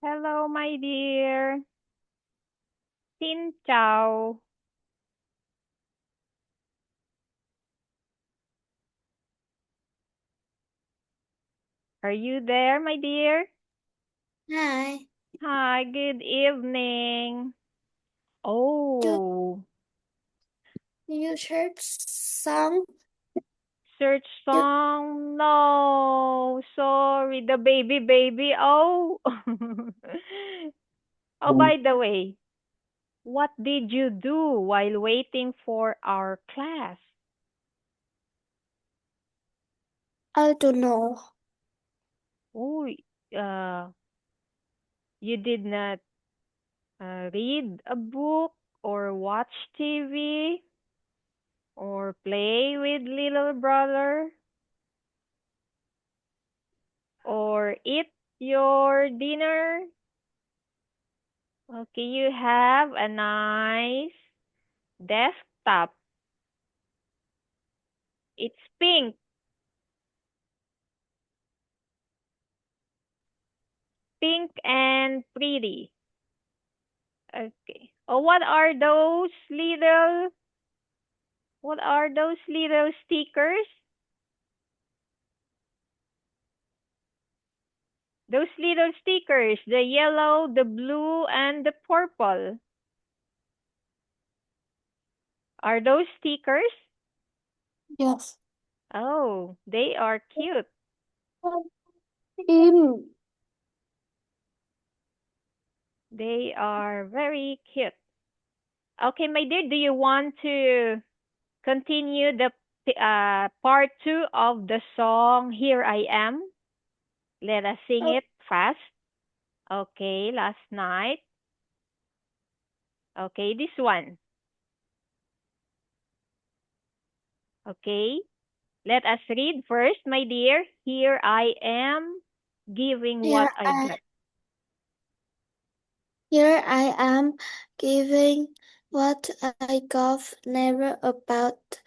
Hello, my dear. Xin chào. Are you there, my dear? Hi. Hi, good evening. Do Oh, you search song? search You song? No, sorry, the baby. Oh. Oh, by the way, what did you do while waiting for our class? I don't know. Oh, uh, you did not read a book or watch TV or play with little brother or eat your dinner. Okay, you have a nice desktop. It's pink and pretty. Okay. Oh, what are those little stickers? Those little stickers, the yellow, the blue, and the purple. Are those stickers? Yes. Oh, they are cute. In They are very cute. Okay, my dear, do you want to continue the part two of the song Here I Am? Let us sing it fast. Okay, last night. Okay, this one. Okay, let us read first, my dear. Here I am giving what here I I got. here I am giving what I got never about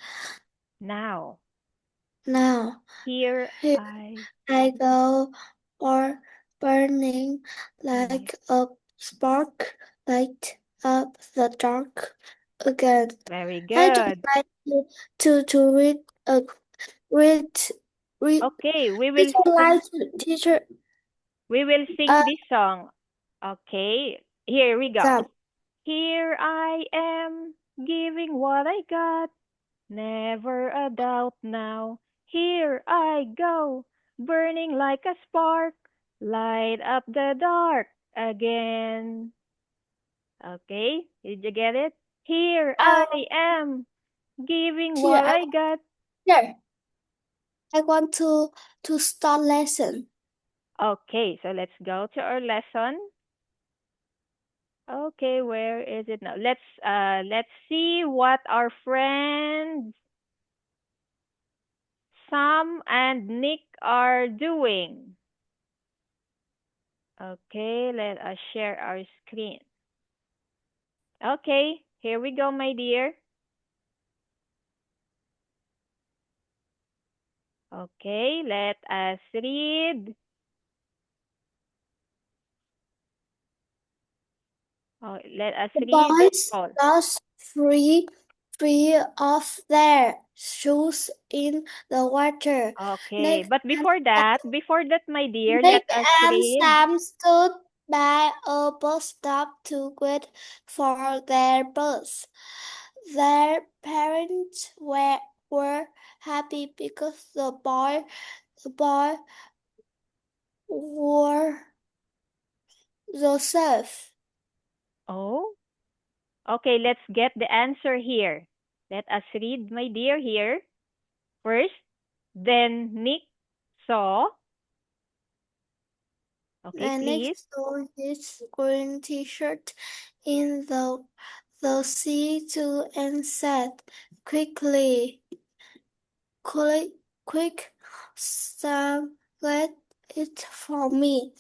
Now, now. here Here I I go or burning yeah, like a spark light up the dark again. very I don't good. like to read read read Okay, Did you like teacher we will sing uh this song. Okay, here we go. exam? Here I am, giving what I got, never a doubt now. Here I go, burning like a spark, light up the dark again. Okay, did you get it? Here Uh, I am, giving teacher, what I got. here. I want to start lesson. Okay, so let's go to our lesson. Okay, where is it now? Let's see what our friends Sam and Nick are doing. Okay, let us share our screen. Okay, here we go, my dear. Okay, let us read. Oh, let us The read the boys scroll. lost three of their shoes in the water. Okay, Nick but and before that, my dear, let Nick us and read. Sam stood by a bus stop to wait for their bus. Their parents were happy because the boy were Joseph. Oh, okay, let's get the answer here. Let us read, my dear, here. First, then Nick saw. Okay, And please. next saw his green T-shirt in the sea too and said quickly, quick, quick, Sam, get it for me.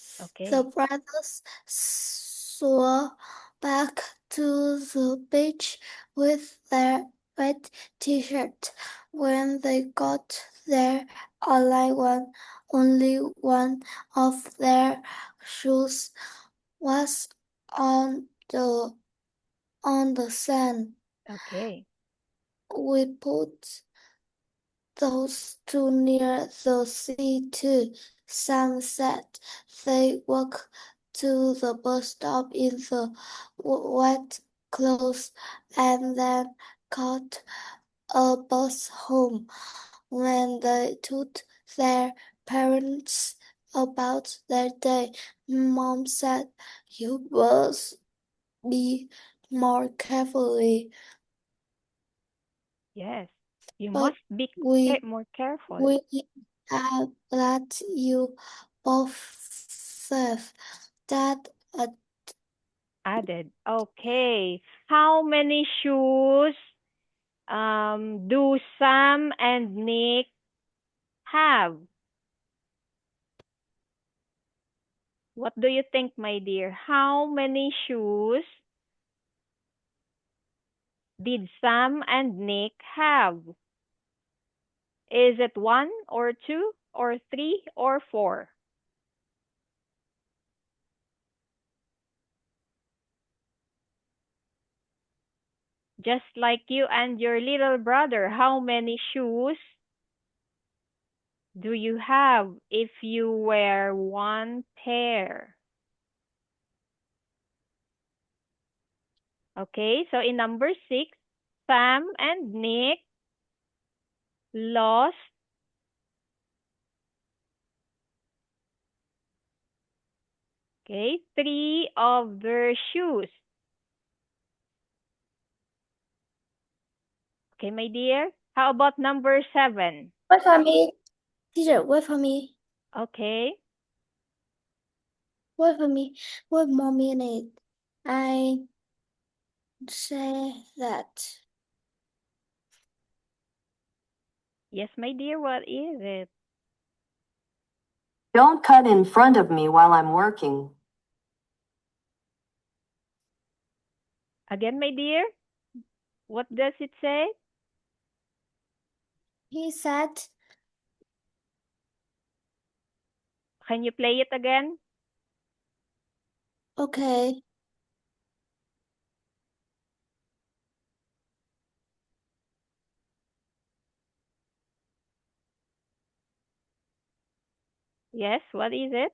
The Okay. brothers swam back to the beach with their wet T-shirt. When they got there, only one of their shoes was on the sand. Okay. We put those two near the sea too. Sam said they walked to the bus stop in the wet clothes and then caught a bus home. When they told their parents about their day, Mom said, "You must be more carefully." Yes. You But must be we more careful. we let you both safe. That Added. Okay. How many shoes do Sam and Nick have? What do you think, my dear? How many shoes did Sam and Nick have? Is it 1 or 2 or 3 or 4? Just like you and your little brother, how many shoes do you have if you wear one pair? Okay, so in number 6, Sam and Nick lost okay, 3 of their shoes. Okay, my dear. How about number 7? wait for me. Teacher, wait for me. Okay. Wait for me. Wait more minute. I say that. Yes, my dear, what is it? Don't cut in front of me while I'm working. Again, my dear, what does it say? He said, Can you play it again? okay. Yes, what is it?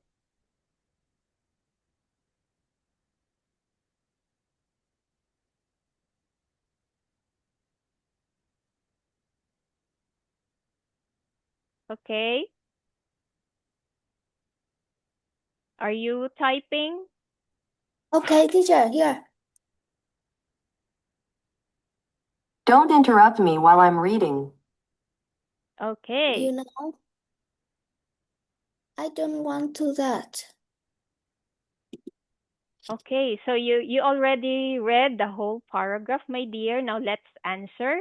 Okay. Are you typing? Okay, teacher, here. Don't interrupt me while I'm reading. Okay. You know, I don't want to that. Okay, so you already read the whole paragraph, my dear. Now let's answer.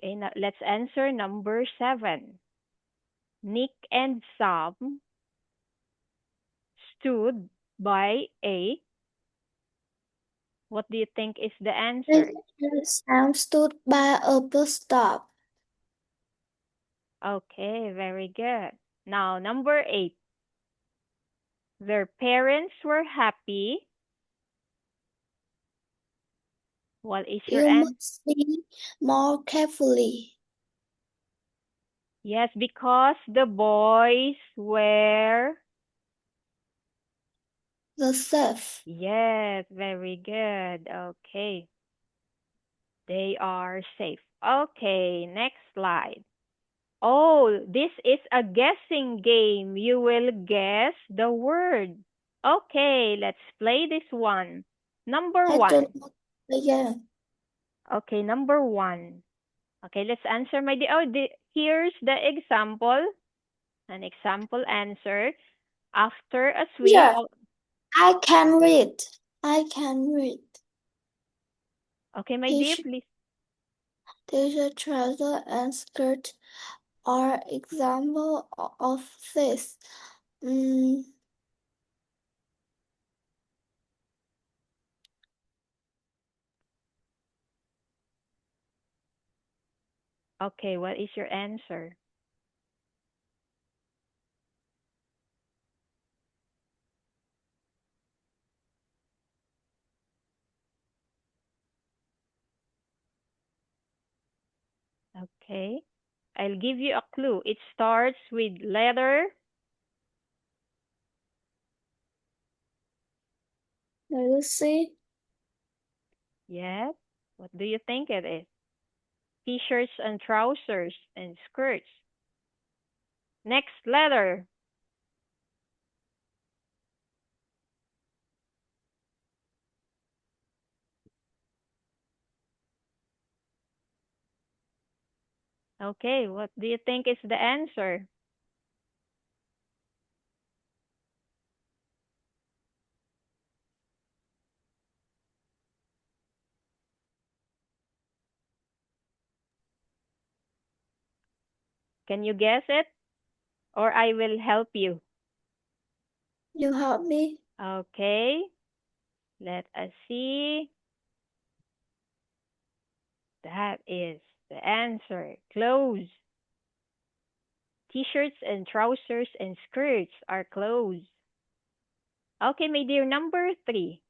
Okay, now let's answer number 7. Nick and Sam stood by a. What do you think is the answer? Sam stood by a bus stop. Okay, very good. Now, number 8. Their parents were happy. What is your You answer? must be more carefully. Yes, because the boys were. The safe. Yes, very good. Okay. They are safe. Okay, next slide. Oh, this is a guessing game. You will guess the word. Okay, let's play this one. Number I 1. don't know again. Okay, number 1. Okay, let's answer my. Here's the example. An example answer. After a sweep. Yeah, I can read. I can read. Okay, my dear, please. T-shirt, trouser, and skirt are example of this. Okay, what is your answer? Okay. I'll give you a clue. It starts with letter C. Yes. What do you think it is? T-shirts and trousers and skirts. Next letter. Okay, what do you think is the answer? Can you guess it? Or I will help you. You help me. Okay. Let us see. That is the answer. Clothes. T-shirts and trousers and skirts are clothes. Okay, my dear, number 3.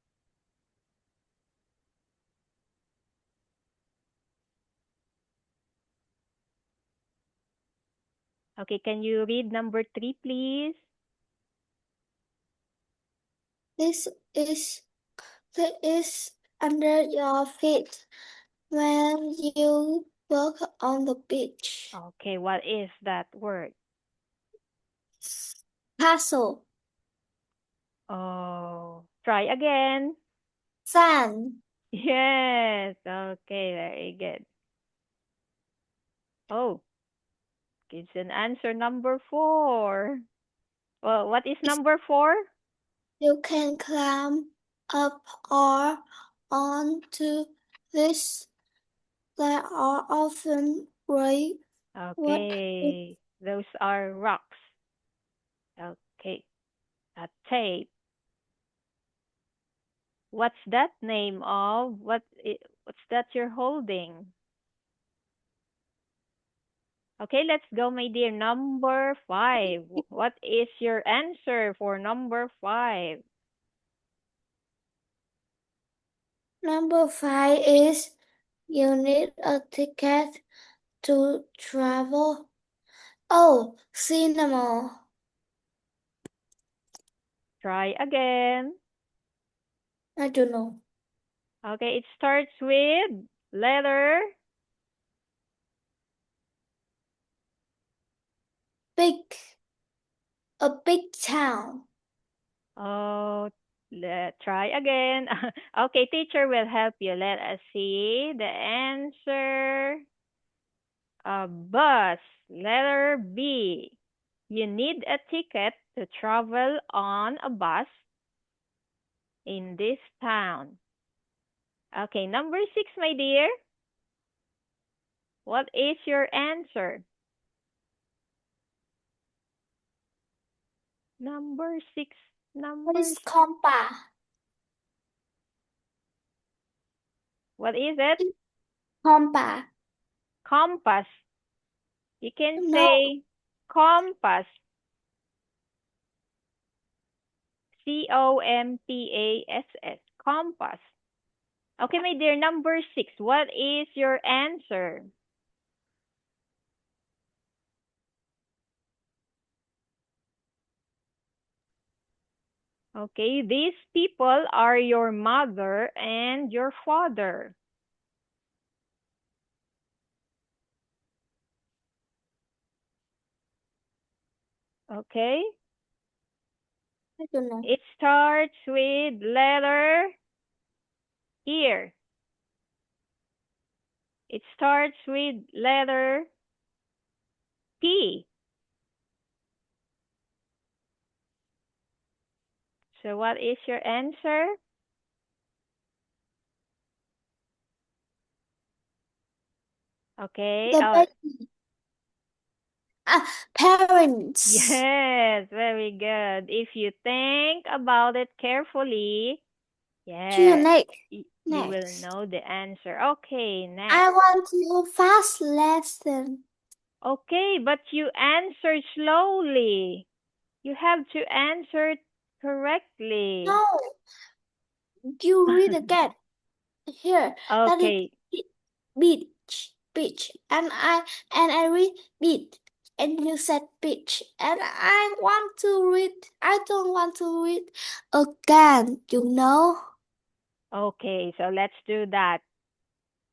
Okay, can you read number 3, please? This is under your feet when you walk on the beach. Okay, what is that word? Castle. Oh, try again. Sand. Yes. Okay, very good. Oh, it's an answer number 4. Well, what is number 4? You can climb up or onto this. They are often gray. Okay, those are rocks. Okay, a tape. What's that name of? What's that you're holding? Okay, let's go, my dear. Number 5. What is your answer for number 5? Number 5 is you need a ticket to travel. Oh, cinema. Try again. I don't know. Okay, it starts with letter Big. A big town. Oh, try again. Okay, teacher will help you. Let us see the answer. A bus. Letter B. You need a ticket to travel on a bus in this town. Okay, number 6, my dear. What is your answer? Number 6. What is compass? What is it? Compass. Compass. You can No. say compass. COMPASS. Compass. Okay, my dear, number 6. What is your answer? Okay, these people are your mother and your father. Okay? I don't know. It starts with letter here. It starts with letter P. So what is your answer? Okay. Parents. Yes, very good. If you think about it carefully, Here, yes, you will next. know the answer. Okay, next. I want to fast lesson. Okay, but you answered slowly. You have to answer correctly. No, you read again. Here, that Okay. is beach. beach, and I read beach, and you said beach, and I want to read. I don't want to read again. You know. Okay, so let's do that.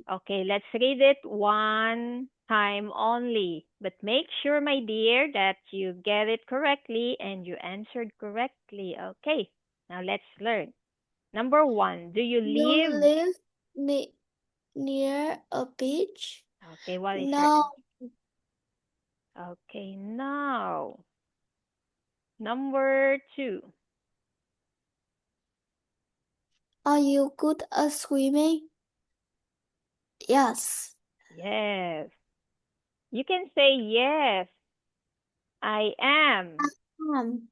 Okay, let's read it one time only. But make sure, my dear, that you get it correctly and you answered correctly. Okay, now let's learn. Number one, do you You live? live near a beach? Okay, what is your No. answer? Okay, now. Number two. Are you good at swimming? Yes. Yes. You can say yes, I am. Um,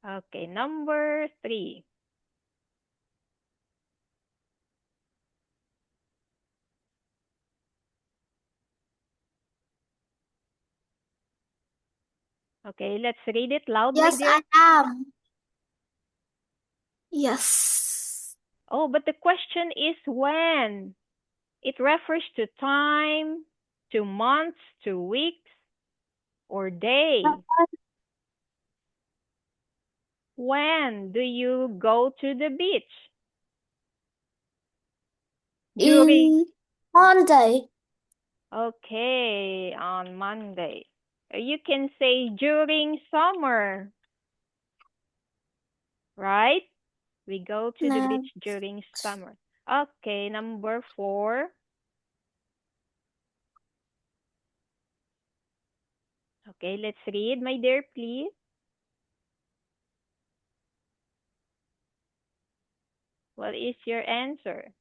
Okay, number three. Okay, let's read it loud, my yes, dear. I am. Yes. Oh, but the question is when. It refers to time, to months, to weeks, or day. When do you go to the beach? During. In Monday. Okay, on Monday. You can say during summer, right? We go to the beach No. during summer. Okay, number four. Okay, let's read, my dear, please. What is your answer?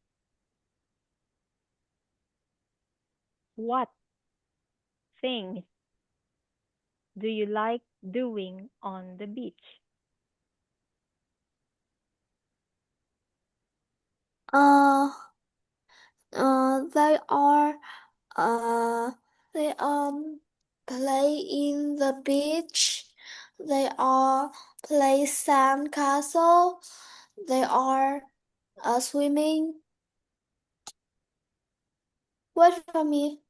What things do you like doing on the beach? Uh, they are uh they play in the beach. They are play sand castle. They are swimming. Wait for me.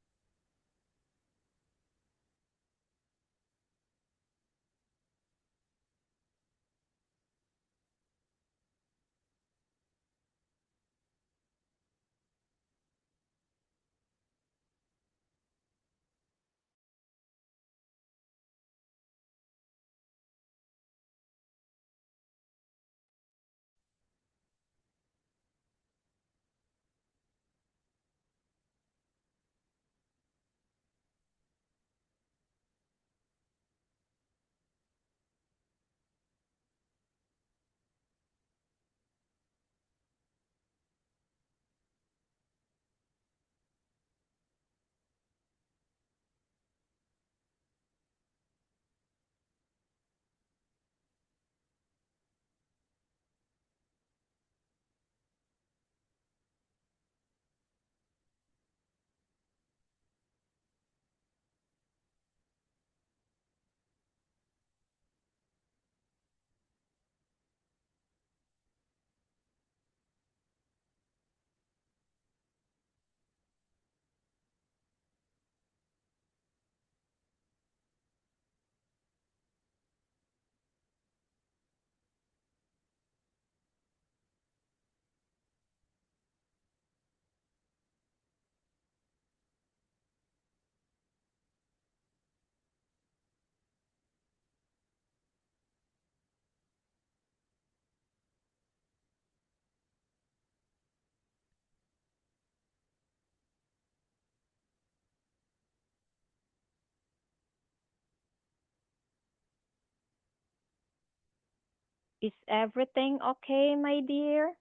Is everything okay, my dear?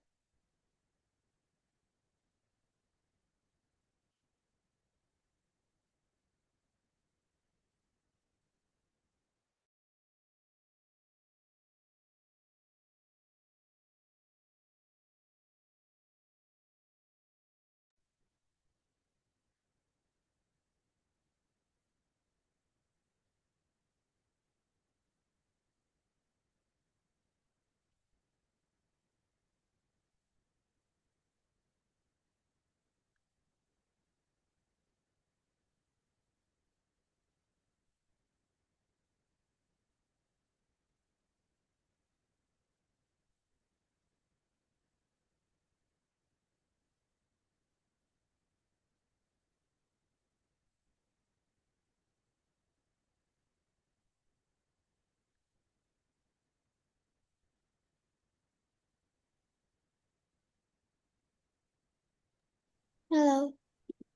Hello.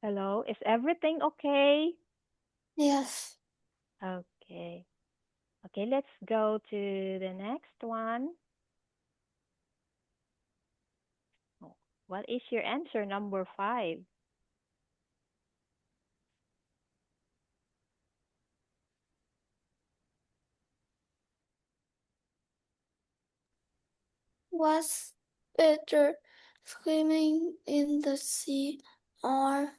Hello. Is everything okay? Yes. Okay. Okay, let's go to the next one. Oh, what is your answer, number 5? What's better, swimming in the sea or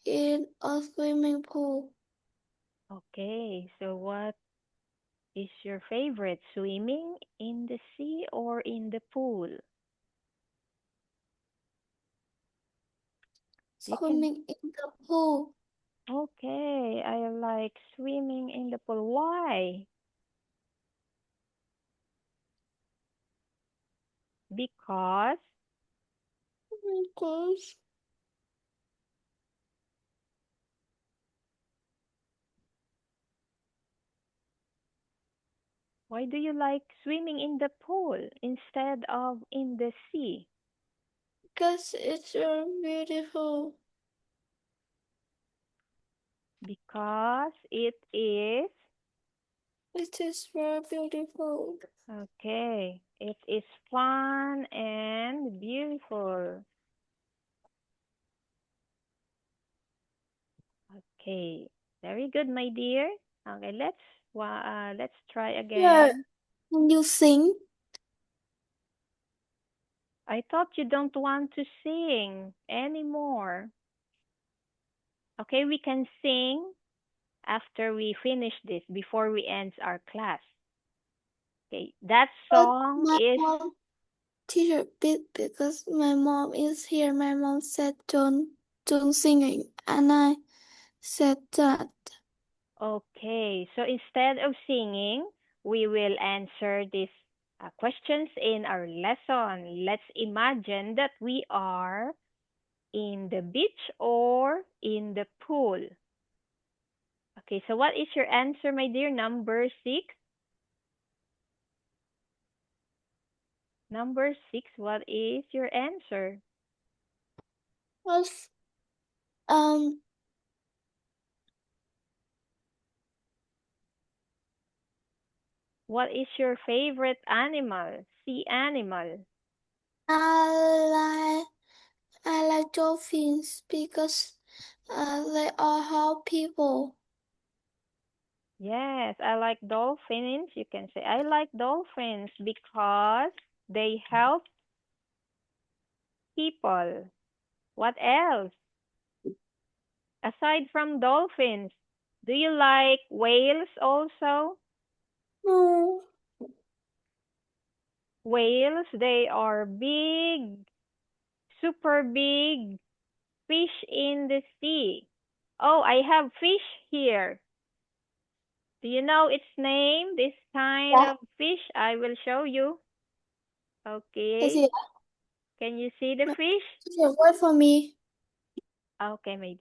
in a swimming pool? Okay, so what is your favorite, swimming in the sea or in the pool? You can. Swimming in the pool Okay, I like swimming in the pool. Why? Because. because Why do you like swimming in the pool instead of in the sea? it's so beautiful. Because it is. It is very beautiful. Okay, it is fun and beautiful. Okay, very good, my dear. Okay, let's try Yeah. again. Can you sing? I thought you don't want to sing anymore. Okay, we can sing after we finish this, before we end our class. Okay, that But song my is. mom teacher bit because my mom is here. My mom said don't singing, and I said that. Okay, so instead of singing, we will answer these questions in our lesson. Let's imagine that we are in the beach or in the pool. Okay, so what is your answer, my dear? Number 6? Number 6, what is your answer? Was um What is your favorite animal? Sea animal. I like dolphins because they are help people. Yes, I like dolphins. You can say, I like dolphins because they help people. What else? Aside from dolphins, do you like whales also? No, Whales, they are big, super big fish in the sea. Oh, I have fish here. Do you know its name? This kind yeah, of fish? I will show you. is Okay. it? Can you see the No, fish? teacher, wait for me. Okay, maybe.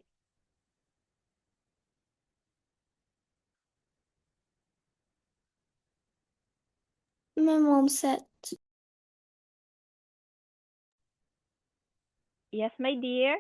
My mom said. Yes, my dear.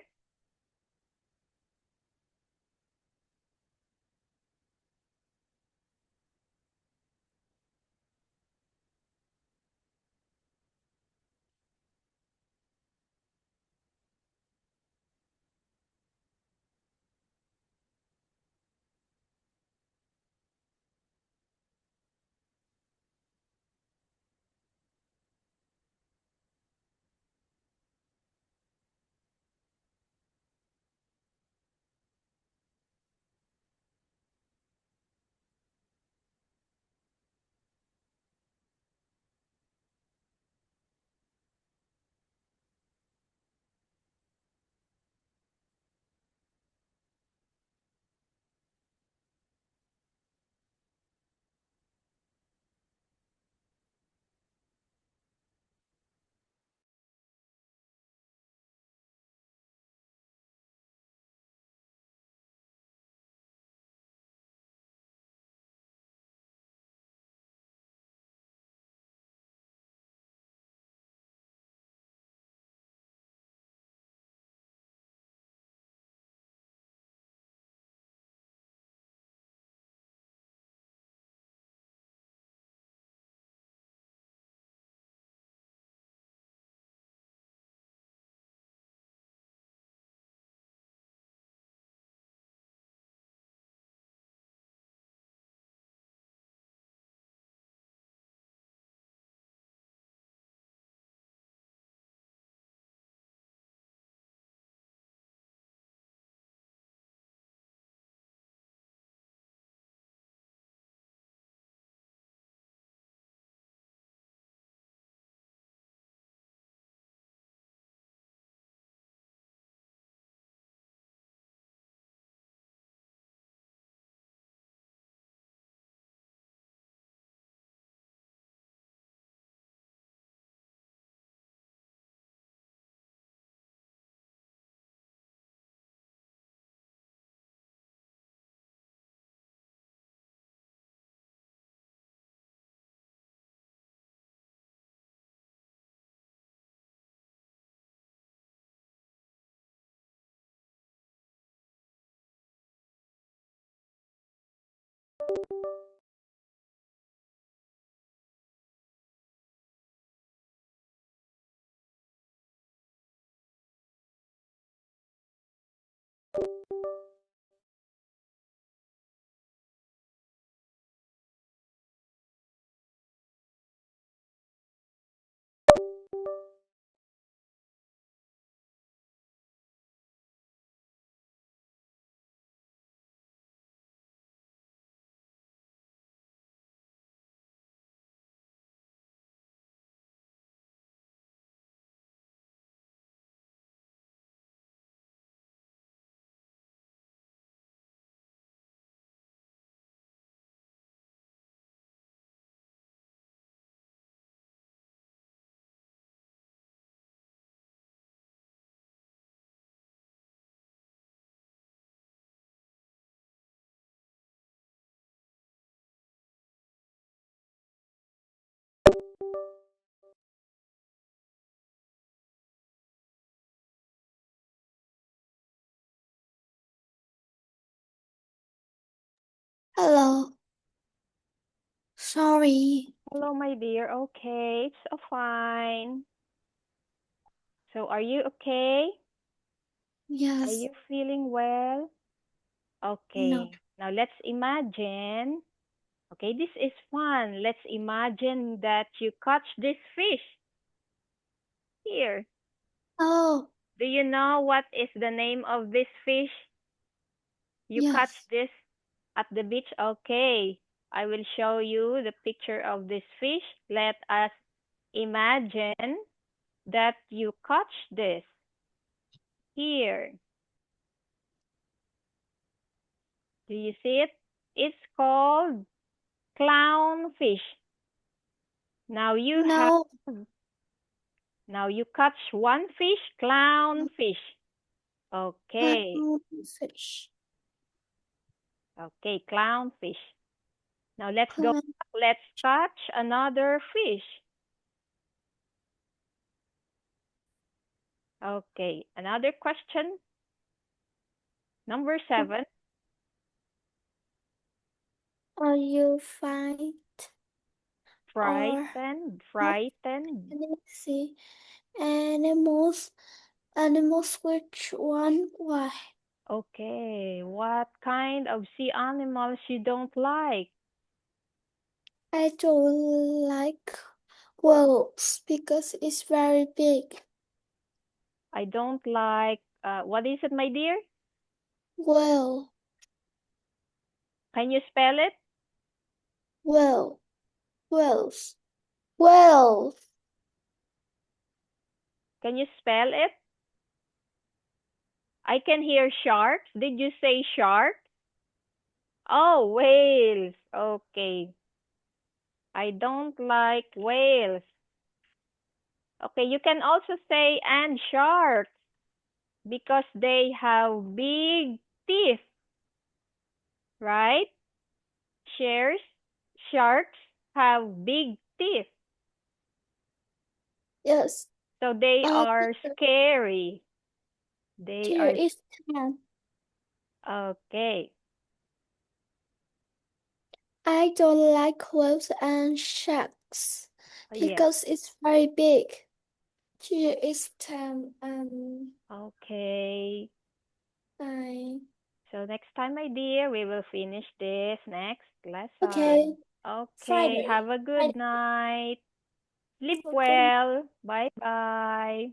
Hello. Sorry. Hello, my dear. Okay, it's fine. So, are you okay? Are Yes. you feeling well? Okay. No. Now, let's imagine. Okay, this is fun. Let's imagine that you catch this fish. Here. Oh, Do you know what is the name of this fish? You catch yes. this at the beach? Okay. I will show you the picture of this fish. Let us imagine that you catch this. Here. Do you see it? It's called clownfish. Now you No. catch one fish, clownfish. Okay. Fish. Okay, clownfish. Now let's go Clown. back. Let's catch another fish. Okay, another question. Number 7. Are you fine? Frightened. Frightened. Let me see. Animals. Animals, which one? Why? Okay, what kind of sea animals you don't like? I don't like whales because it's very big. I don't like, what is it, my dear? Whale. Can you spell it? Whale. Whales. Whale. Can you spell it? I can hear sharks. Did you say shark? Oh, whales. Okay. I don't like whales. Okay, you can also say and sharks because they have big teeth, right? Sharks have big teeth, Yes. so they are Here, scary. They here are is 10. okay. I don't like whales and sharks Yes. because it's very big. Here is 10 Okay. 9. So next time, my dear, we will finish this next lesson. Okay. Okay. Friday. Have a good Friday. night. Sleep Okay. well. Bye-bye.